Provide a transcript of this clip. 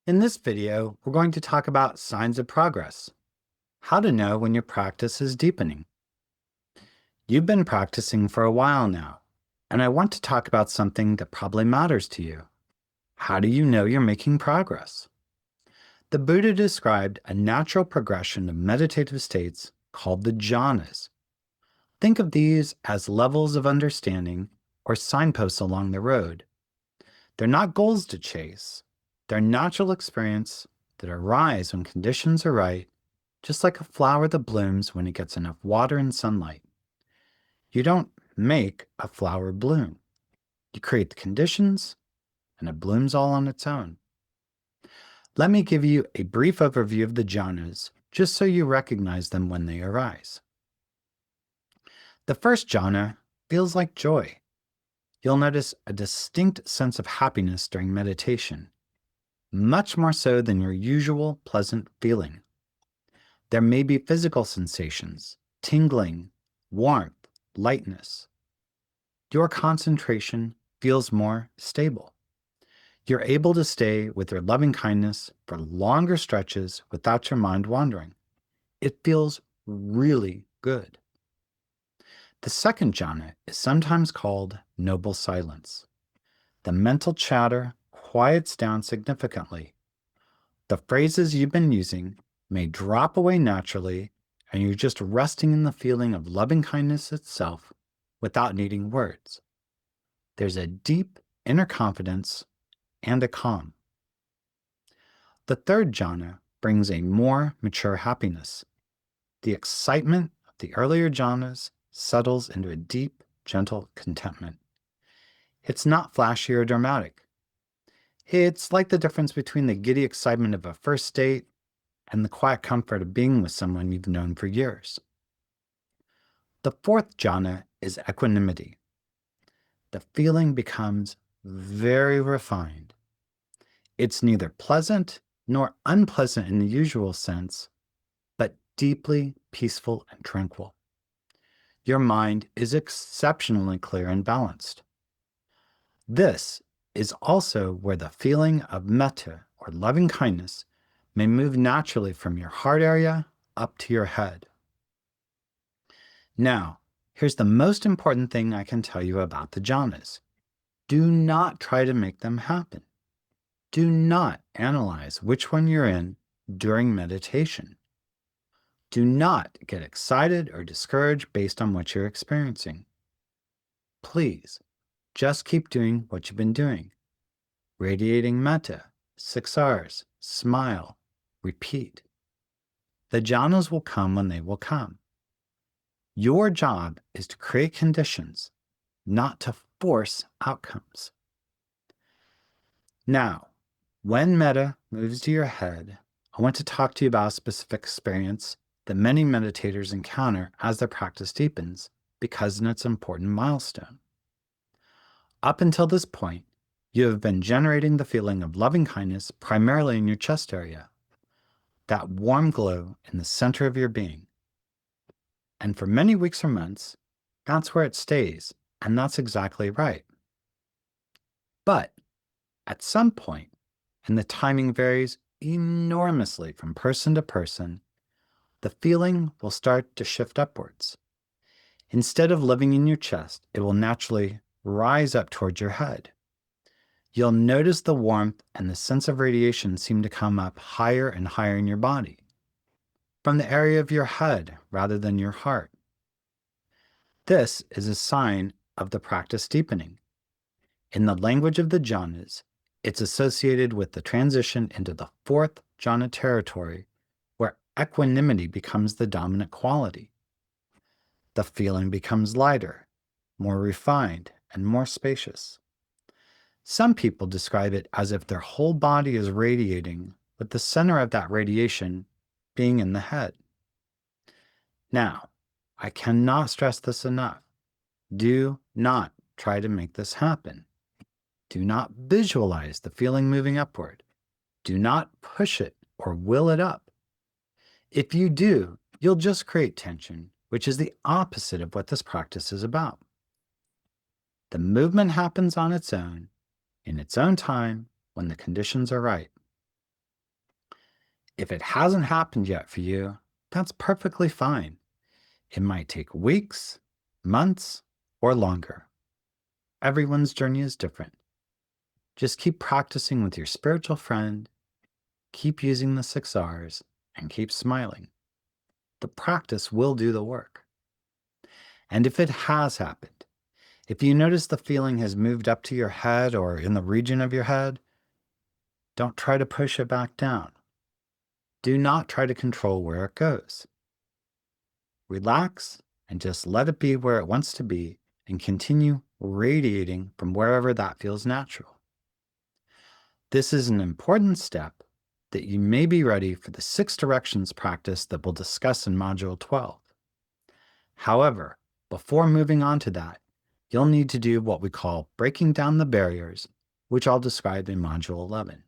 In this video, we're going to talk about signs of progress, how to know when your practice is deepening. You've been practicing for a while now, and I want to talk about something that probably matters to you. How do you know you're making progress? The Buddha described a natural progression of meditative states called the jhanas. Think of these as levels of understanding or signposts along the road. They're not goals to chase. They're natural experience that arise when conditions are right, just like a flower that blooms when it gets enough water and sunlight. You don't make a flower bloom. You create the conditions, and it blooms all on its own. Let me give you a brief overview of the jhanas, just so you recognize them when they arise. The first jhana feels like joy. You'll notice a distinct sense of happiness during meditation, much more so than your usual pleasant feeling. There may be physical sensations, tingling, warmth, lightness. Your concentration feels more stable. You're able to stay with your loving kindness for longer stretches without your mind wandering. It feels really good. The second jhana is sometimes called noble silence. The mental chatter quiets down significantly. The phrases you've been using may drop away naturally, and you're just resting in the feeling of loving kindness itself without needing words. There's a deep inner confidence and a calm. The third jhana brings a more mature happiness. The excitement of the earlier jhanas settles into a deep, gentle contentment. It's not flashy or dramatic. It's like the difference between the giddy excitement of a first date and the quiet comfort of being with someone you've known for years. The fourth jhana is equanimity. The feeling becomes very refined. It's neither pleasant nor unpleasant in the usual sense, but deeply peaceful and tranquil. Your mind is exceptionally clear and balanced. This is also where the feeling of metta, or loving kindness, may move naturally from your heart area up to your head. Now, here's the most important thing I can tell you about the jhanas. Do not try to make them happen. Do not analyze which one you're in during meditation. Do not get excited or discouraged based on what you're experiencing. Please, just keep doing what you've been doing. Radiating metta, 6 R's, smile, repeat. The jhanas will come when they will come. Your job is to create conditions, not to force outcomes. Now, when metta moves to your head, I want to talk to you about a specific experience that many meditators encounter as their practice deepens because it's an important milestone. Up until this point, you have been generating the feeling of loving kindness primarily in your chest area, that warm glow in the center of your being. And for many weeks or months, that's where it stays, and that's exactly right. But at some point, and the timing varies enormously from person to person, the feeling will start to shift upwards. Instead of living in your chest, it will naturally rise up towards your head. You'll notice the warmth and the sense of radiation seem to come up higher and higher in your body, from the area of your head rather than your heart. This is a sign of the practice deepening. In the language of the jhanas, it's associated with the transition into the fourth jhana territory, where equanimity becomes the dominant quality. The feeling becomes lighter, more refined, and more spacious. Some people describe it as if their whole body is radiating, with the center of that radiation being in the head. Now, I cannot stress this enough. Do not try to make this happen. Do not visualize the feeling moving upward. Do not push it or will it up. If you do, you'll just create tension, which is the opposite of what this practice is about. The movement happens on its own, in its own time, when the conditions are right. If it hasn't happened yet for you, that's perfectly fine. It might take weeks, months, or longer. Everyone's journey is different. Just keep practicing with your spiritual friend, keep using the 6 R's, and keep smiling. The practice will do the work. And if it has happened, if you notice the feeling has moved up to your head or in the region of your head, don't try to push it back down. Do not try to control where it goes. Relax and just let it be where it wants to be and continue radiating from wherever that feels natural. This is an important step that you may be ready for the 6 directions practice that we'll discuss in Module 12. However, before moving on to that, you'll need to do what we call breaking down the barriers, which I'll describe in Module 11.